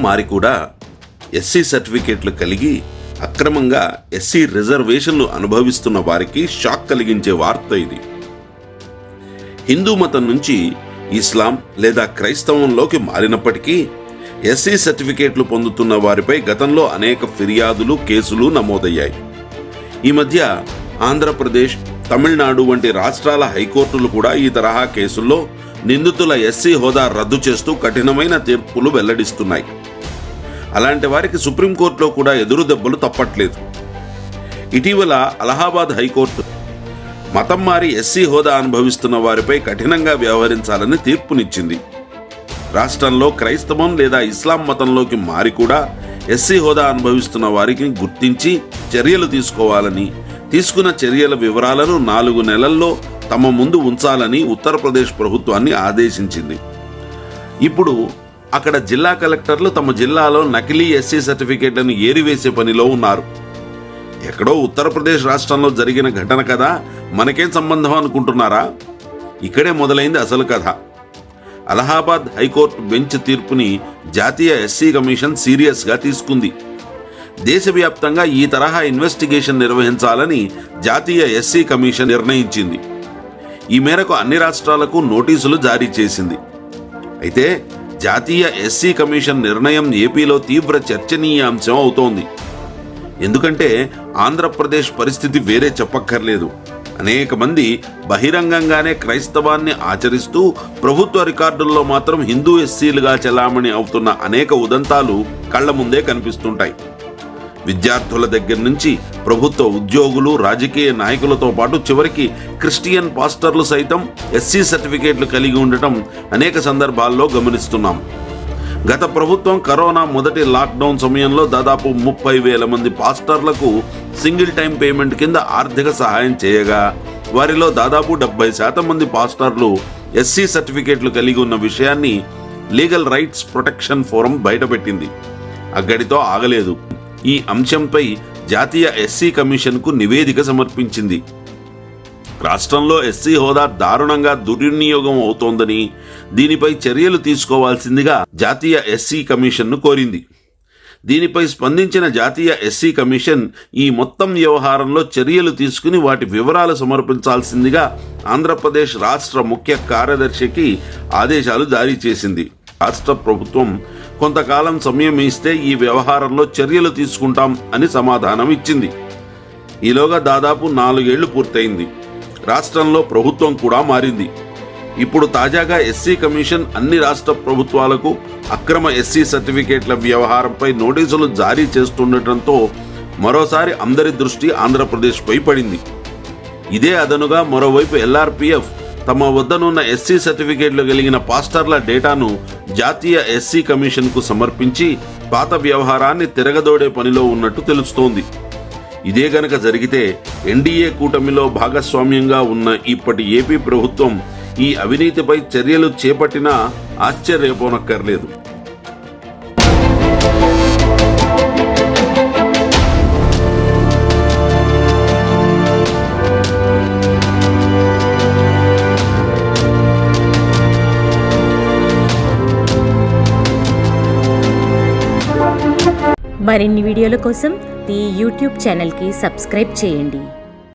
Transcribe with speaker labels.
Speaker 1: మారి కూడా ఎస్సీ సర్టిఫికేట్లు కలిగి అక్రమంగా ఎస్సీ రిజర్వేషన్లు అనుభవిస్తున్న వారికి షాక్ కలిగించే వార్త ఇది. హిందూ మతం నుంచి ఇస్లాం లేదా క్రైస్తవంలోకి మారినప్పటికీ ఎస్సీ సర్టిఫికేట్లు పొందుతున్న వారిపై గతంలో అనేక ఫిర్యాదులు, కేసులు నమోదయ్యాయి. ఈ మధ్య ఆంధ్రప్రదేశ్, తమిళనాడు వంటి రాష్ట్రాల హైకోర్టులు కూడా ఈ తరహా కేసుల్లో నిందితుల ఎస్సీ హోదా రద్దు చేస్తూ కఠినమైన తీర్పులు వెల్లడిస్తున్నాయి. అలాంటి వారికి సుప్రీంకోర్టులో కూడా ఎదురు దెబ్బలు తప్పట్లేదు. ఇటీవల అలహాబాద్ హైకోర్టు మతం మారి ఎస్సీ హోదా అనుభవిస్తున్న వారిపై కఠినంగా వ్యవహరించాలని తీర్పునిచ్చింది. రాష్ట్రంలో క్రైస్తవం లేదా ఇస్లాం మతంలోకి మారి కూడా ఎస్సీ హోదా అనుభవిస్తున్న వారికి గుర్తించి చర్యలు తీసుకోవాలని, తీసుకున్న చర్యల వివరాలను 4 నెలల్లో తమ ముందు ఉంచాలని ఉత్తరప్రదేశ్ ప్రభుత్వాన్ని ఆదేశించింది. ఇప్పుడు అక్కడ జిల్లా కలెక్టర్లు తమ జిల్లాలో నకిలీ ఎస్సీ సర్టిఫికేట్లను ఏరివేసే పనిలో ఉన్నారు. ఎక్కడో ఉత్తరప్రదేశ్ రాష్ట్రంలో జరిగిన ఘటన కదా, మనకేం సంబంధం అనుకుంటున్నారా? ఇక్కడే మొదలైంది అసలు కథ. అలహాబాద్ హైకోర్టు బెంచ్ తీర్పుని జాతీయ ఎస్సీ కమిషన్ సీరియస్గా తీసుకుంది. దేశవ్యాప్తంగా ఈ తరహా ఇన్వెస్టిగేషన్ నిర్వహించాలని జాతీయ ఎస్సీ కమిషన్ నిర్ణయించింది. ఈ మేరకు అన్ని రాష్ట్రాలకు నోటీసులు జారీ చేసింది. అయితే జాతీయ ఎస్సీ కమిషన్ నిర్ణయం ఏపీలో తీవ్ర చర్చనీయాంశం అవుతోంది. ఎందుకంటే ఆంధ్రప్రదేశ్ పరిస్థితి వేరే చెప్పక్కర్లేదు. అనేక మంది బహిరంగంగానే క్రైస్తవాన్ని ఆచరిస్తూ ప్రభుత్వ రికార్డుల్లో మాత్రం హిందూ ఎస్సీలుగా చెలామణి అవుతున్న అనేక ఉదంతాలు కళ్ల ముందే కనిపిస్తుంటాయి. విద్యార్థుల దగ్గర నుంచి ప్రభుత్వ ఉద్యోగులు, రాజకీయ నాయకులతో పాటు చివరికి క్రిస్టియన్ పాస్టర్లు సైతం ఎస్సీ సర్టిఫికేట్లు కలిగి ఉండటం అనేక సందర్భాల్లో గమనిస్తున్నాం. గత ప్రభుత్వం కరోనా మొదటి లాక్డౌన్ సమయంలో దాదాపు 30,000 మంది పాస్టర్లకు సింగిల్ టైం పేమెంట్ కింద ఆర్థిక సహాయం చేయగా వారిలో దాదాపు 70% మంది పాస్టర్లు ఎస్సీ సర్టిఫికేట్లు కలిగి ఉన్న విషయాన్ని లీగల్ రైట్స్ ప్రొటెక్షన్ ఫోరం బయటపెట్టింది. అక్కడితో ఆగలేదు. ఈ అంశంపై జాతీయ ఎస్సీ కమిషన్కు నివేదిక సమర్పించింది. రాష్ట్రంలో ఎస్సీ హోదా దారుణంగా దుర్వినియోగం అవుతోందని, దీనిపై చర్యలు తీసుకోవాల్సిందిగా జాతీయ ఎస్సీ కమిషన్ను కోరింది. దీనిపై స్పందించిన జాతీయ ఎస్సీ కమిషన్ ఈ మొత్తం వ్యవహారంలో చర్యలు తీసుకుని వాటి వివరాలు సమర్పించాల్సిందిగా ఆంధ్రప్రదేశ్ రాష్ట్ర ముఖ్య కార్యదర్శికి ఆదేశాలు జారీ చేసింది. రాష్ట్ర ప్రభుత్వం కొంతకాలం సమయం ఇస్తే ఈ వ్యవహారంలో చర్యలు తీసుకుంటాం అని సమాధానం ఇచ్చింది. ఈలోగా దాదాపు 4 ఏళ్లు పూర్తయింది. రాష్ట్రంలో ప్రభుత్వం కూడా మారింది. ఇప్పుడు తాజాగా ఎస్సీ కమిషన్ అన్ని రాష్ట్ర ప్రభుత్వాలకు అక్రమ ఎస్సీ సర్టిఫికేట్ల వ్యవహారంపై నోటీసులు జారీ చేస్తుండటంతో మరోసారి అందరి దృష్టి ఆంధ్రప్రదేశ్పై పడింది. ఇదే అదనుగా మరోవైపు ఎల్ఆర్పీఎఫ్ తమ వద్దనున్న ఎస్సీ సర్టిఫికేట్లు కలిగిన పాస్టర్ల డేటాను జాతీయ ఎస్సీ కమిషన్కు సమర్పించి పాత వ్యవహారాన్ని తిరగదోడే పనిలో ఉన్నట్టు తెలుస్తోంది. ఇదే గనక జరిగితే ఎన్డీఏ కూటమిలో భాగస్వామ్యంగా ఉన్న ఇప్పటి ఏపీ ప్రభుత్వం ఈ అవినీతిపై చర్యలు చేపట్టినా ఆశ్చర్యపోనక్కర్లేదు.
Speaker 2: మరిన్ని వీడియోల కోసం ఈ యూట్యూబ్ ఛానల్కి సబ్స్క్రైబ్ చేయండి.